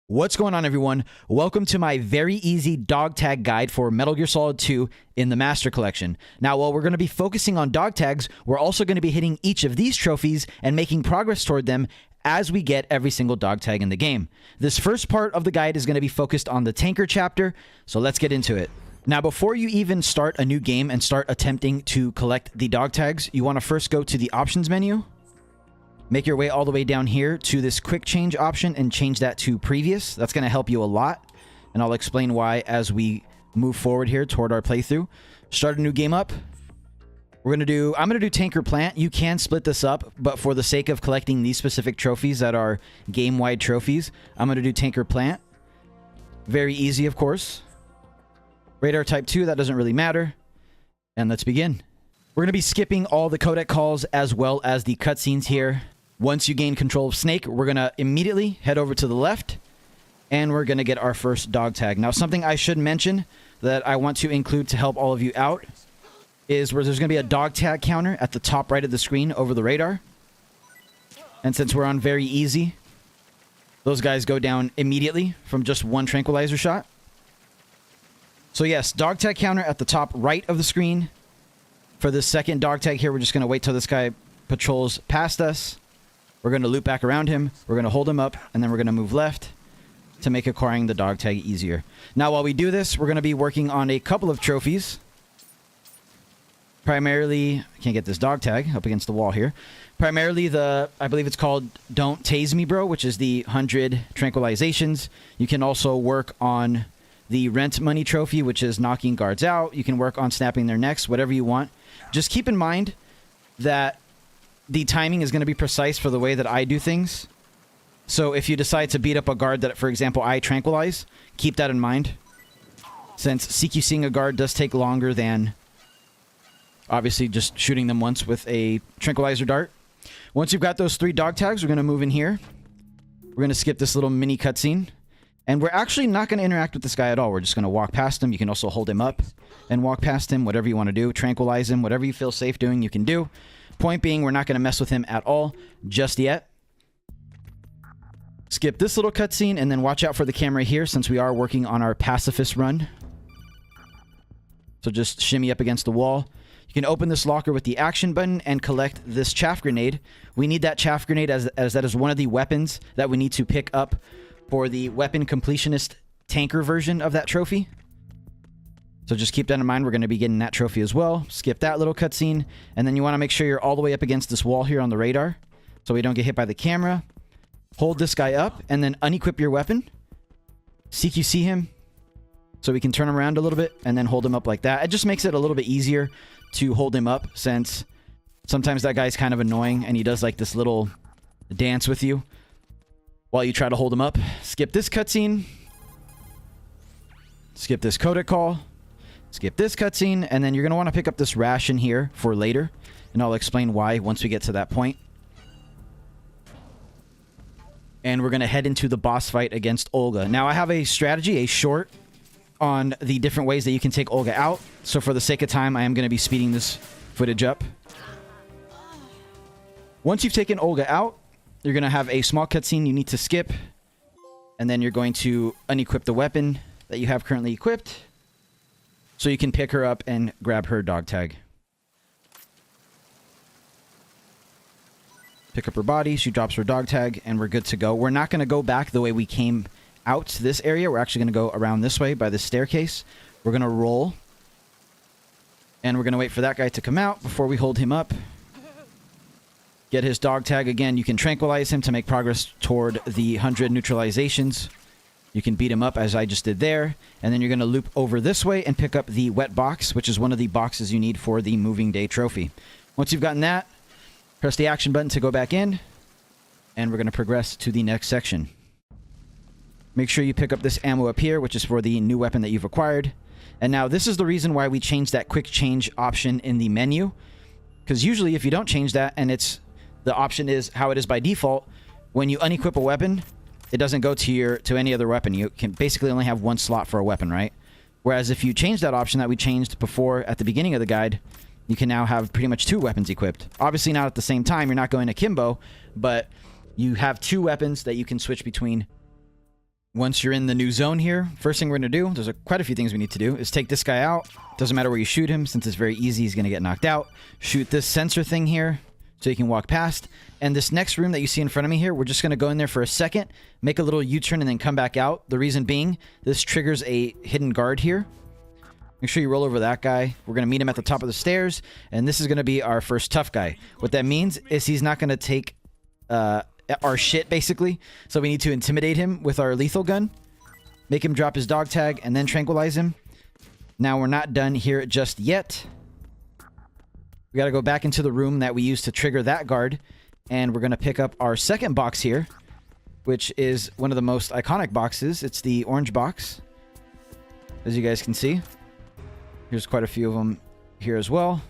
What's going on, everyone? Welcome to my very easy dog tag guide for Metal Gear Solid 2 in the Master Collection. Now, while we're going to be focusing on dog tags, we're also going to be hitting each of these trophies and making progress toward them as we get every single dog tag in the game. This first part of the guide is going to be focused on the tanker chapter, so let's get into it. Now, before you even start a new game and start attempting to collect the dog tags, you want to first go to the options menu. Make your way all the way down here to this quick change option and change that to previous. That's going to help you a lot, and I'll explain why as we move forward here toward our playthrough. Start a new game up. I'm going to do Tanker Plant. You can split this up, but for the sake of collecting these specific trophies that are game-wide trophies, I'm going to do Tanker Plant. Very easy, of course. Radar Type 2, that doesn't really matter. And let's begin. We're going to be skipping all the codec calls as well as the cutscenes here. Once you gain control of Snake, we're going to immediately head over to the left, and we're going to get our first dog tag. Now, something I should mention that I want to include to help all of you out is where there's going to be a dog tag counter at the top right of the screen over the radar. And since we're on very easy, those guys go down immediately from just one tranquilizer shot. So yes, dog tag counter at the top right of the screen. For this second dog tag here, we're just going to wait till this guy patrols past us. We're going to loop back around him. We're going to hold him up, and then we're going to move left to make acquiring the dog tag easier. Now, while we do this, we're going to be working on a couple of trophies. Primarily, I can't get this dog tag up against the wall here. Primarily I believe it's called Don't Tase Me Bro, which is the 100 tranquilizations. You can also work on the rent money trophy, which is knocking guards out. You can work on snapping their necks, whatever you want. Just keep in mind that the timing is going to be precise for the way that I do things. So if you decide to beat up a guard that, for example, I tranquilize, keep that in mind. Since CQCing a guard does take longer than, obviously, just shooting them once with a tranquilizer dart. Once you've got those 3 dog tags, we're going to move in here. We're going to skip this little mini cutscene. And we're actually not going to interact with this guy at all. We're just going to walk past him. You can also hold him up and walk past him, whatever you want to do. Tranquilize him, whatever you feel safe doing, you can do. Point being, we're not going to mess with him at all just yet. Skip this little cutscene, and then watch out for the camera here since we are working on our pacifist run. So just shimmy up against the wall. You can open this locker with the action button and collect this chaff grenade. We need that chaff grenade as that is one of the weapons that we need to pick up for the weapon completionist tanker version of that trophy. So just keep that in mind. We're going to be getting that trophy as well. Skip that little cutscene. And then you want to make sure you're all the way up against this wall here on the radar so we don't get hit by the camera. Hold this guy up and then unequip your weapon. CQC him so we can turn him around a little bit and then hold him up like that. It just makes it a little bit easier to hold him up since sometimes that guy's kind of annoying and he does like this little dance with you while you try to hold him up. Skip this cutscene. Skip this codec call. Skip this cutscene. And then you're going to want to pick up this ration here for later. And I'll explain why once we get to that point. And we're going to head into the boss fight against Olga. Now, I have a strategy, a short, on the different ways that you can take Olga out. So for the sake of time, I am going to be speeding this footage up. Once you've taken Olga out, you're going to have a small cutscene you need to skip. And then you're going to unequip the weapon that you have currently equipped. So you can pick her up and grab her dog tag. Pick up her body. She drops her dog tag. And we're good to go. We're not going to go back the way we came out to this area. We're actually going to go around this way by this staircase. We're going to roll. And we're going to wait for that guy to come out before we hold him up. Get his dog tag again. You can tranquilize him to make progress toward the 100 neutralizations. You can beat him up as I just did there. And then you're going to loop over this way and pick up the wet box, which is one of the boxes you need for the moving day trophy. Once you've gotten that, press the action button to go back in. And we're going to progress to the next section. Make sure you pick up this ammo up here, which is for the new weapon that you've acquired. And now this is the reason why we changed that quick change option in the menu. Because usually if you don't change that and the option is how it is by default, when you unequip a weapon, it doesn't go to any other weapon. You can basically only have one slot for a weapon, right? Whereas if you change that option that we changed before at the beginning of the guide, you can now have pretty much 2 weapons equipped. Obviously not at the same time. You're not going akimbo, but you have 2 weapons that you can switch between Once you're in the new zone here, first thing we're going to do, there's quite a few things we need to do, is take this guy out. Doesn't matter where you shoot him, since it's very easy, he's going to get knocked out. Shoot this sensor thing here, so you can walk past. And this next room that you see in front of me here, we're just going to go in there for a second, make a little U-turn, and then come back out. The reason being, this triggers a hidden guard here. Make sure you roll over that guy. We're going to meet him at the top of the stairs, and this is going to be our first tough guy. What that means is he's not going to take our shit, basically. So we need to intimidate him with our lethal gun, make him drop his dog tag, and then tranquilize him. Now, we're not done here just yet. We got to go back into the room that we used to trigger that guard, and we're going to pick up our second box here, which is one of the most iconic boxes. It's the orange box, as you guys can see. Here's quite a few of them here as well.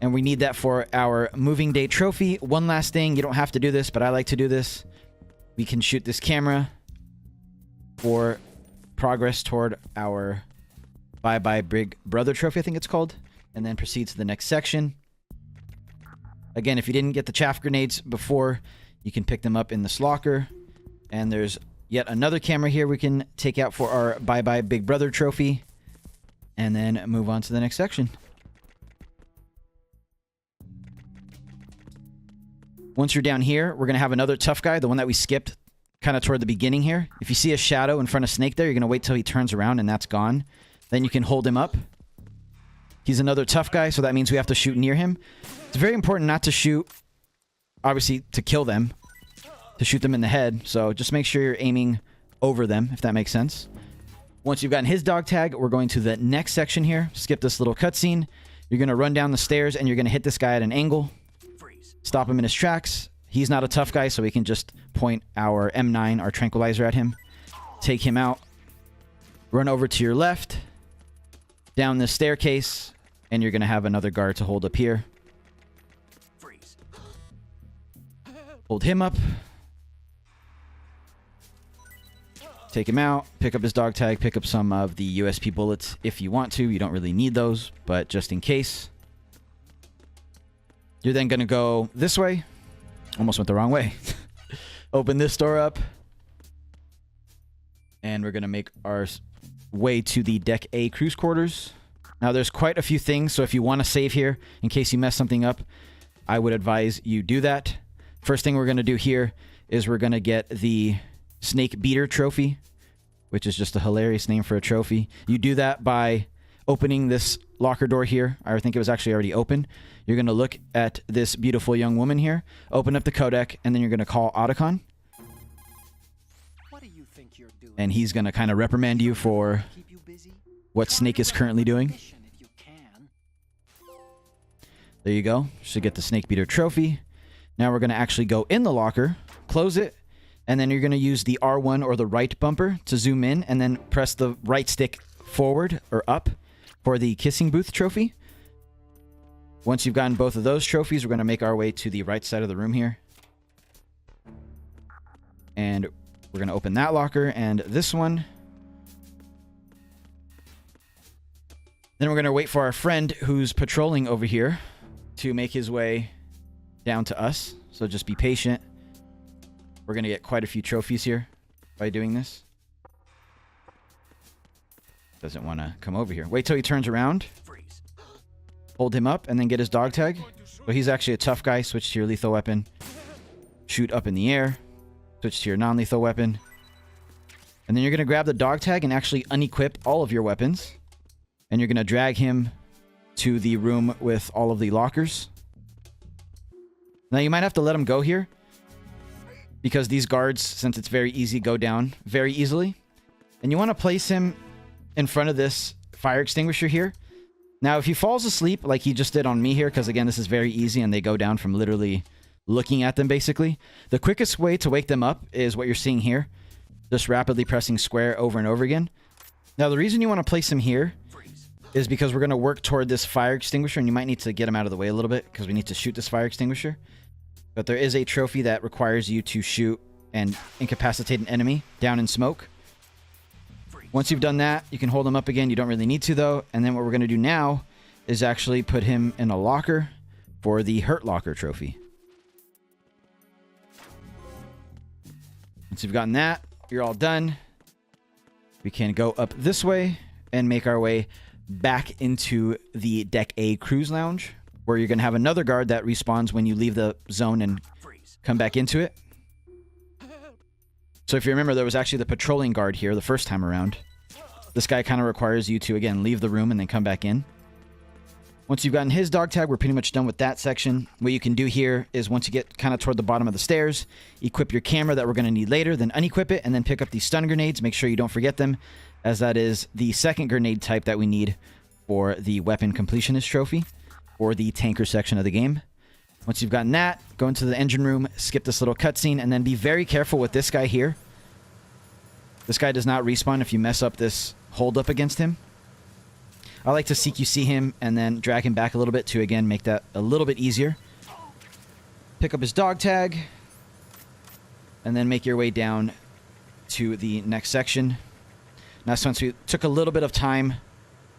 And we need that for our moving day trophy. One last thing, you don't have to do this, but I like to do this. We can shoot this camera for progress toward our Bye-Bye Big Brother trophy, I think it's called. And then proceed to the next section. Again, if you didn't get the chaff grenades before, you can pick them up in this locker. And there's yet another camera here we can take out for our Bye-Bye Big Brother trophy. And then move on to the next section. Once you're down here, we're going to have another tough guy, the one that we skipped kind of toward the beginning here. If you see a shadow in front of Snake there, you're going to wait till he turns around and that's gone. Then you can hold him up. He's another tough guy, so that means we have to shoot near him. It's very important not to shoot, obviously, to kill them, to shoot them in the head. So just make sure you're aiming over them, if that makes sense. Once you've gotten his dog tag, we're going to the next section here. Skip this little cutscene. You're going to run down the stairs, and you're going to hit this guy at an angle. Stop him in his tracks. He's not a tough guy, so we can just point our M9, our tranquilizer, at him. Take him out. Run over to your left. Down this staircase. And you're going to have another guard to hold up here. Hold him up. Take him out. Pick up his dog tag. Pick up some of the USP bullets if you want to. You don't really need those, but just in case. You're then going to go this way. Almost went the wrong way. Open this door up. And we're going to make our way to the Deck A cruise quarters. Now, there's quite a few things, so if you want to save here, in case you mess something up, I would advise you do that. First thing we're going to do here is we're going to get the Snake Beater trophy, which is just a hilarious name for a trophy. You do that by opening this locker door here. I think it was actually already open. You're going to look at this beautiful young woman here, open up the codec, and then you're going to call Otacon. What do you think you're doing? And he's going to kind of reprimand you for what Snake is currently doing. There you go. Should get the Snake Beater trophy. Now we're going to actually go in the locker, close it, and then you're going to use the R1 or the right bumper to zoom in, and then press the right stick forward or up for the Kissing Booth trophy. Once you've gotten both of those trophies, we're going to make our way to the right side of the room here. And we're going to open that locker and this one. Then we're going to wait for our friend who's patrolling over here to make his way down to us. So just be patient. We're going to get quite a few trophies here by doing this. Doesn't want to come over here. Wait till he turns around. Hold him up and then get his dog tag. So he's actually a tough guy. Switch to your lethal weapon. Shoot up in the air. Switch to your non-lethal weapon. And then you're going to grab the dog tag and actually unequip all of your weapons. And you're going to drag him to the room with all of the lockers. Now you might have to let him go here, because these guards, since it's very easy, go down very easily. And you want to place him in front of this fire extinguisher here. Now, if he falls asleep like he just did on me here, because again, this is very easy and they go down from literally looking at them, basically. The quickest way to wake them up is what you're seeing here. Just rapidly pressing square over and over again. Now, the reason you want to place him here is because we're going to work toward this fire extinguisher, and you might need to get him out of the way a little bit because we need to shoot this fire extinguisher. But there is a trophy that requires you to shoot and incapacitate an enemy down in smoke. Once you've done that, you can hold him up again. You don't really need to, though. And then what we're going to do now is actually put him in a locker for the Hurt Locker trophy. Once you've gotten that, you're all done, we can go up this way and make our way back into the Deck A Cruise Lounge, where you're going to have another guard that respawns when you leave the zone and come back into it. So if you remember, there was actually the patrolling guard here the first time around. This guy kind of requires you to, again, leave the room and then come back in. Once you've gotten his dog tag, we're pretty much done with that section. What you can do here is once you get kind of toward the bottom of the stairs, equip your camera that we're going to need later, then unequip it, and then pick up these stun grenades. Make sure you don't forget them, as that is the second grenade type that we need for the weapon completionist trophy or the tanker section of the game. Once you've gotten that, go into the engine room, skip this little cutscene, and then be very careful with this guy here. This guy does not respawn if you mess up this hold up against him. I like to CQC him and then drag him back a little bit to, again, make that a little bit easier. Pick up his dog tag, and then make your way down to the next section. Now, since we took a little bit of time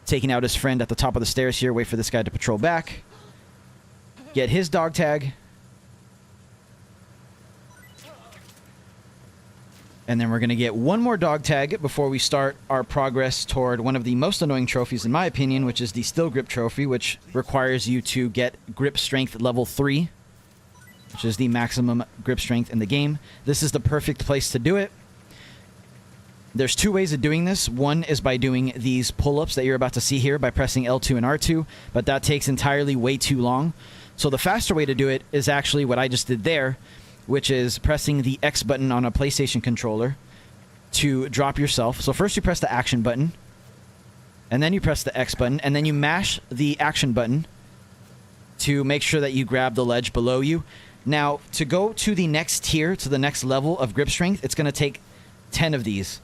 taking out his friend at the top of the stairs here, wait for this guy to patrol back. Get his dog tag. And then we're going to get one more dog tag before we start our progress toward one of the most annoying trophies, in my opinion, which is the Still Grip Trophy, which requires you to get Grip Strength level 3, which is the maximum grip strength in the game. This is the perfect place to do it. There's two ways of doing this. One is by doing these pull-ups that you're about to see here by pressing L2 and R2, but that takes entirely way too long. So the faster way to do it is actually what I just did there, which is pressing the X button on a PlayStation controller to drop yourself. So first you press the action button, and then you press the X button, and then you mash the action button to make sure that you grab the ledge below you. Now, to go to the next tier, to the next level of grip strength, it's going to take 10 of these.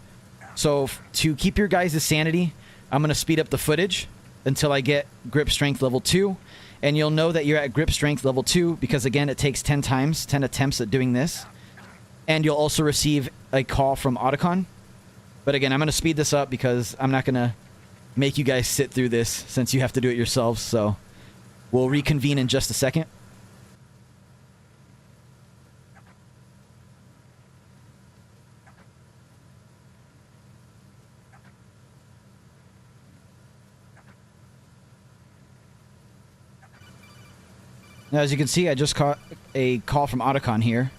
So to keep your guys' sanity, I'm going to speed up the footage until I get grip strength level 2. And you'll know that you're at grip strength level 2 because, again, it takes 10 times, 10 attempts at doing this. And you'll also receive a call from Otacon. But again, I'm going to speed this up because I'm not going to make you guys sit through this since you have to do it yourselves. So we'll reconvene in just a second. Now, as you can see, I just caught a call from Otacon here.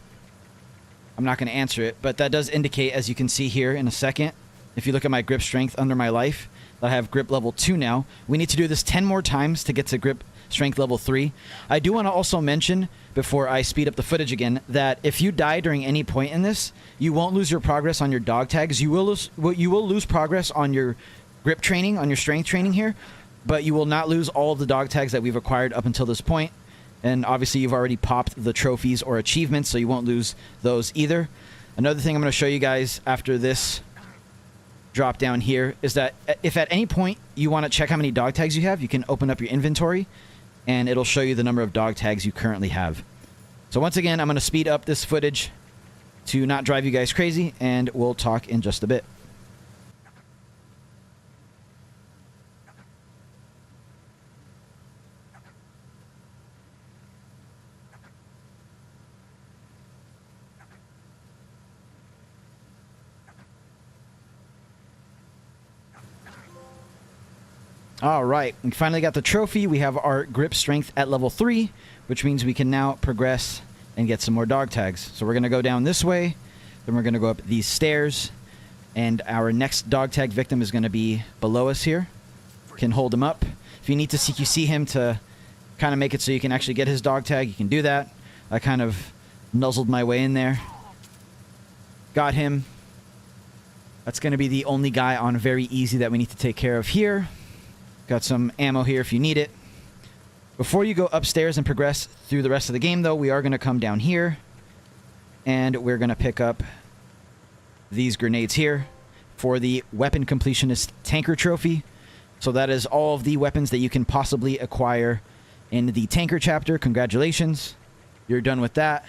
I'm not going to answer it, but that does indicate, as you can see here in a second, if you look at my grip strength under my life, that I have grip level 2 now. We need to do this 10 more times to get to grip strength level 3. I do want to also mention, before I speed up the footage again, that if you die during any point in this, you won't lose your progress on your dog tags. You will lose progress on your grip training, on your strength training here, but you will not lose all of the dog tags that we've acquired up until this point. And obviously, you've already popped the trophies or achievements, so you won't lose those either. Another thing I'm going to show you guys after this drop down here is that if at any point you want to check how many dog tags you have, you can open up your inventory, and it'll show you the number of dog tags you currently have. So once again, I'm going to speed up this footage to not drive you guys crazy, and we'll talk in just a bit. All right, we finally got the trophy. We have our grip strength at level 3, which means we can now progress and get some more dog tags. So we're going to go down this way, then we're going to go up these stairs, and our next dog tag victim is going to be below us here. Can hold him up. If you need to CQC him to kind of make it so you can actually get his dog tag, you can do that. I kind of nuzzled my way in there. Got him. That's going to be the only guy on very easy that we need to take care of here. Got some ammo here if you need it. Before you go upstairs and progress through the rest of the game, though, we are going to come down here, and we're going to pick up these grenades here for the Weapon Completionist Tanker Trophy. So that is all of the weapons that you can possibly acquire in the Tanker chapter. Congratulations. You're done with that.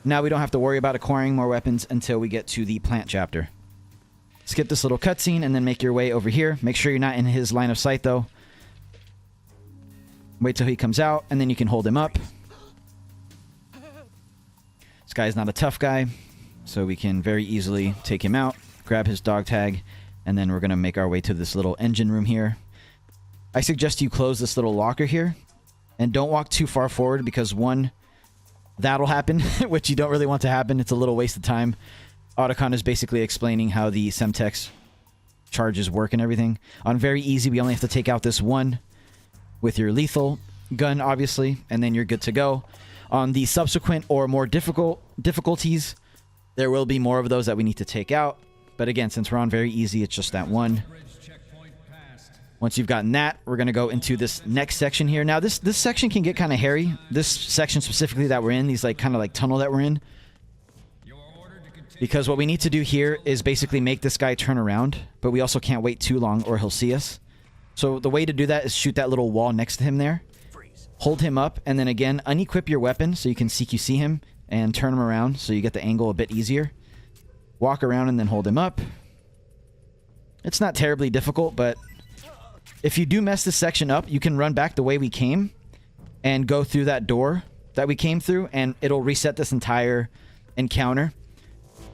Now we don't have to worry about acquiring more weapons until we get to the Plant chapter. Skip this little cutscene and then make your way over here. Make sure you're not in his line of sight, though. Wait till he comes out, and then you can hold him up. This guy's not a tough guy, so we can very easily take him out, grab his dog tag, and then we're going to make our way to this little engine room here. I suggest you close this little locker here, and don't walk too far forward because one, that'll happen, which you don't really want to happen. It's a little waste of time. Otacon is basically explaining how the Semtex charges work and everything. On very easy, we only have to take out this one with your lethal gun, obviously, and then you're good to go. On the subsequent or more difficulties, there will be more of those that we need to take out. But again, since we're on very easy, it's just that one. Once you've gotten that, we're going to go into this next section here. Now, this section can get kind of hairy. This section specifically that we're in, these like kind of like tunnel that we're in. Because what we need to do here is basically make this guy turn around, but we also can't wait too long or he'll see us. So the way to do that is shoot that little wall next to him there. Hold him up, and then again, unequip your weapon so you can CQC him and turn him around so you get the angle a bit easier. Walk around and then hold him up. It's not terribly difficult, but if you do mess this section up, you can run back the way we came and go through that door that we came through, and it'll reset this entire encounter.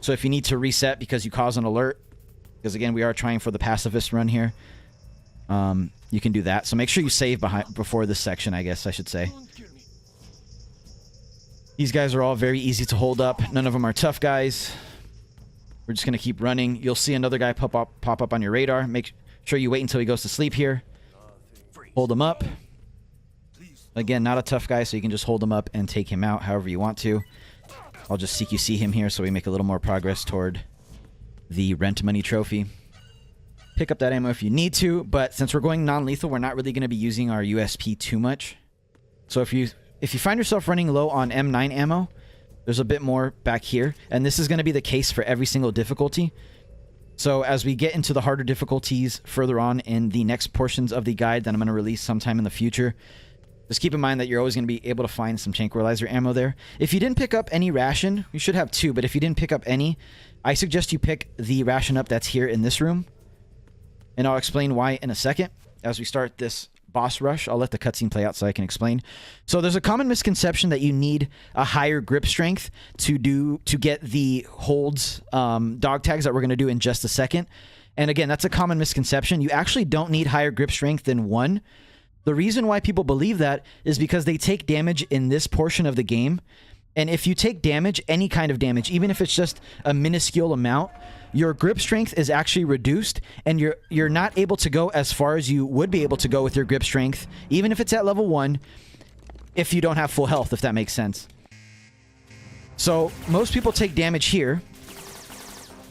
So if you need to reset because you cause an alert, because again, we are trying for the pacifist run here, you can do that. So make sure you save before this section, I guess I should say. These guys are all very easy to hold up. None of them are tough guys. We're just going to keep running. You'll see another guy pop up on your radar. Make sure you wait until he goes to sleep here. Hold him up. Again, not a tough guy, so you can just hold him up and take him out however you want to. I'll just CQC him here so we make a little more progress toward the rent money trophy. Pick up that ammo if you need to, but since we're going non-lethal, we're not really going to be using our USP too much. So if you find yourself running low on M9 ammo, there's a bit more back here, and this is going to be the case for every single difficulty. So as we get into the harder difficulties further on in the next portions of the guide that I'm going to release sometime in the future, just keep in mind that you're always going to be able to find some tranquilizer ammo there. If you didn't pick up any ration, you should have two, but if you didn't pick up any, I suggest you pick the ration up that's here in this room. And I'll explain why in a second. As we start this boss rush, I'll let the cutscene play out so I can explain. So there's a common misconception that you need a higher grip strength to get the holds dog tags that we're going to do in just a second. And again, that's a common misconception. You actually don't need higher grip strength than 1. The reason why people believe that is because they take damage in this portion of the game. And if you take damage, any kind of damage, even if it's just a minuscule amount, your grip strength is actually reduced, and you're not able to go as far as you would be able to go with your grip strength, even if it's at level 1, if you don't have full health, if that makes sense. So most people take damage here,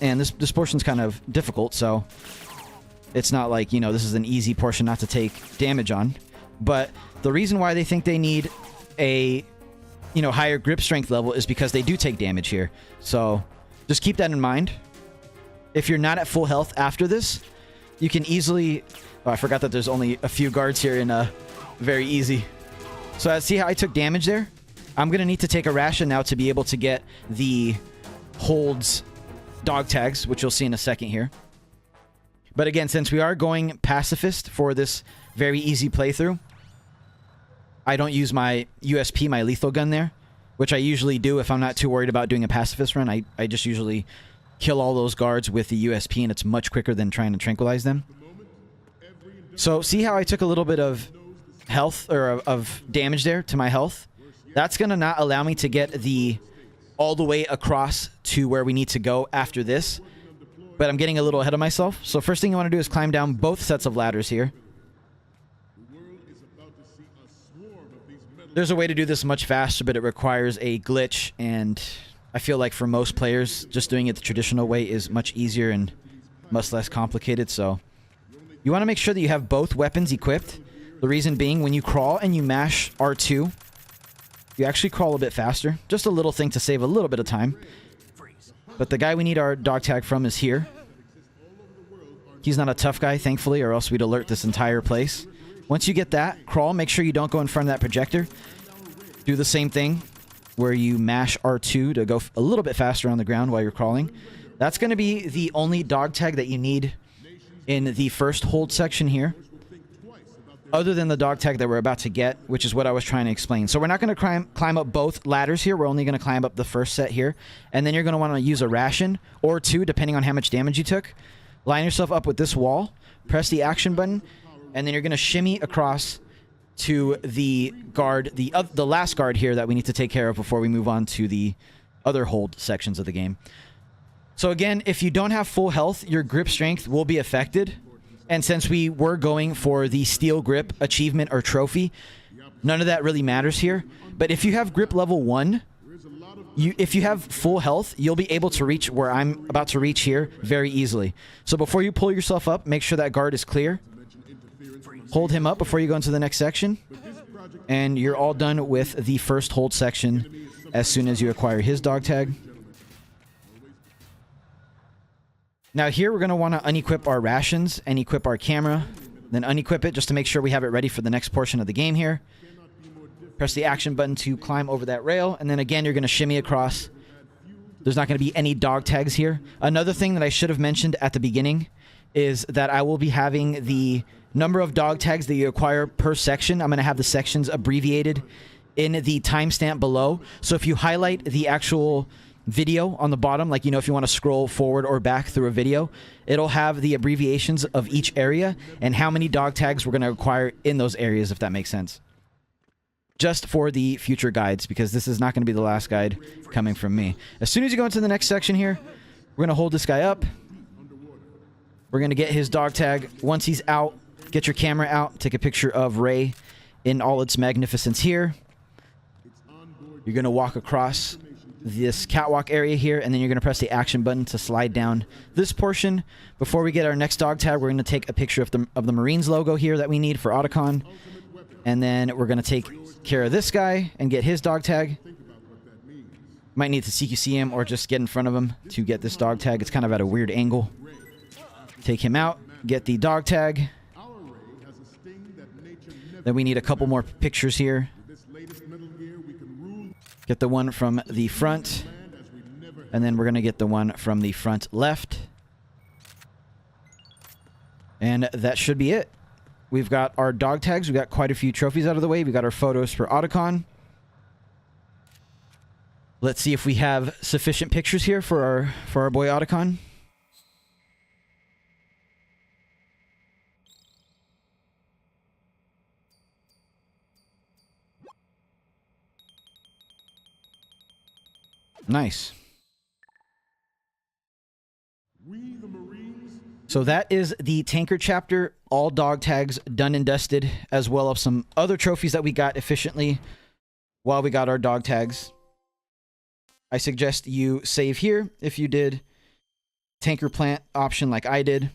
and this portion's kind of difficult, so it's not like, you know, this is an easy portion not to take damage on. But the reason why they think they need a, you know, higher grip strength level is because they do take damage here. So just keep that in mind. If you're not at full health after this, you can easily... Oh, I forgot that there's only a few guards here in very easy. So see how I took damage there? I'm going to need to take a ration now to be able to get the holds dog tags, which you'll see in a second here. But again, since we are going pacifist for this very easy playthrough, I don't use my USP, my lethal gun there, which I usually do if I'm not too worried about doing a pacifist run. I just usually kill all those guards with the USP, and it's much quicker than trying to tranquilize them. So see how I took a little bit of health, or of damage there to my health? That's going to not allow me to get all the way across to where we need to go after this. But I'm getting a little ahead of myself. So first thing you want to do is climb down both sets of ladders here. There's a way to do this much faster, but it requires a glitch, and I feel like for most players, just doing it the traditional way is much easier and much less complicated. So you want to make sure that you have both weapons equipped. The reason being, when you crawl and you mash R2, you actually crawl a bit faster. Just a little thing to save a little bit of time. But the guy we need our dog tag from is here. He's not a tough guy, thankfully, or else we'd alert this entire place. Once you get that, crawl. Make sure you don't go in front of that projector. Do the same thing where you mash R2 to go a little bit faster on the ground while you're crawling. That's going to be the only dog tag that you need in the first hold section here. other than the dog tag that we're about to get, which is what I was trying to explain. So we're not going to climb up both ladders here. We're only going to climb up the first set here. And then you're going to want to use a ration or two, depending on how much damage you took. Line yourself up with this wall. Press the action button. And then you're going to shimmy across to the guard, the last guard here that we need to take care of before we move on to the other hold sections of the game. So again, if you don't have full health, your grip strength will be affected. And since we were going for the steel grip achievement or trophy, none of that really matters here. But if you have grip level 1, if you have full health, you'll be able to reach where I'm about to reach here very easily. So before you pull yourself up, make sure that guard is clear. Hold him up before you go into the next section. And you're all done with the first hold section as soon as you acquire his dog tag. Now here we're going to want to unequip our rations and equip our camera, then unequip it just to make sure we have it ready for the next portion of the game here. Press the action button to climb over that rail, and then again you're going to shimmy across. There's not going to be any dog tags here. Another thing that I should have mentioned at the beginning is that I will be having the number of dog tags that you acquire per section. I'm going to have the sections abbreviated in the timestamp below. So if you highlight the actual video on the bottom, like, you know, if you want to scroll forward or back through a video, it'll have the abbreviations of each area and how many dog tags we're going to acquire in those areas, if that makes sense. Just for the future guides, because this is not going to be the last guide coming from me. As soon as you go into the next section here, we're going to hold this guy up. We're going to get his dog tag. Once he's out, get your camera out, take a picture of Ray in all its magnificence here. You're going to walk across this catwalk area here, and then you're going to press the action button to slide down this portion. Before we get our next dog tag, we're going to take a picture of the Marines logo here that we need for Otacon, and then we're going to take care of this guy and get his dog tag. Might need to CQC him or just get in front of him to get this dog tag. It's kind of at a weird angle. Take him out, get the dog tag. Then we need a couple more pictures here. Get the one from the front, and then we're going to get the one from the front left. And that should be it. We've got our dog tags. We've got quite a few trophies out of the way. We've got our photos for Otacon. Let's see if we have sufficient pictures here for our boy Otacon. Nice. So that is the tanker chapter. All dog tags done and dusted, as well as some other trophies that we got efficiently while we got our dog tags. I suggest you save here if you did tanker plant option like I did.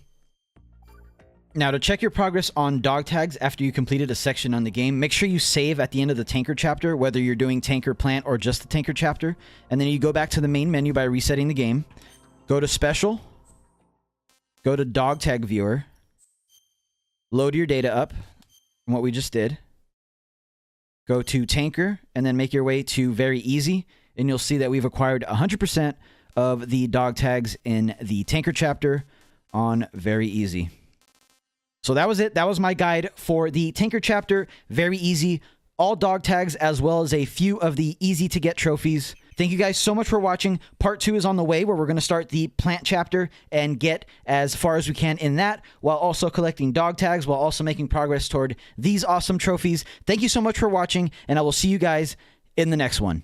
Now, to check your progress on dog tags after you completed a section on the game, make sure you save at the end of the tanker chapter, whether you're doing tanker plant or just the tanker chapter. And then you go back to the main menu by resetting the game. Go to special. Go to dog tag viewer. Load your data up from what we just did. Go to tanker and then make your way to very easy. And you'll see that we've acquired 100% of the dog tags in the tanker chapter on very easy. So that was it. That was my guide for the tanker chapter. Very easy. All dog tags, as well as a few of the easy to get trophies. Thank you guys so much for watching. Part 2 is on the way, where we're going to start the plant chapter and get as far as we can in that, while also collecting dog tags, while also making progress toward these awesome trophies. Thank you so much for watching, and I will see you guys in the next one.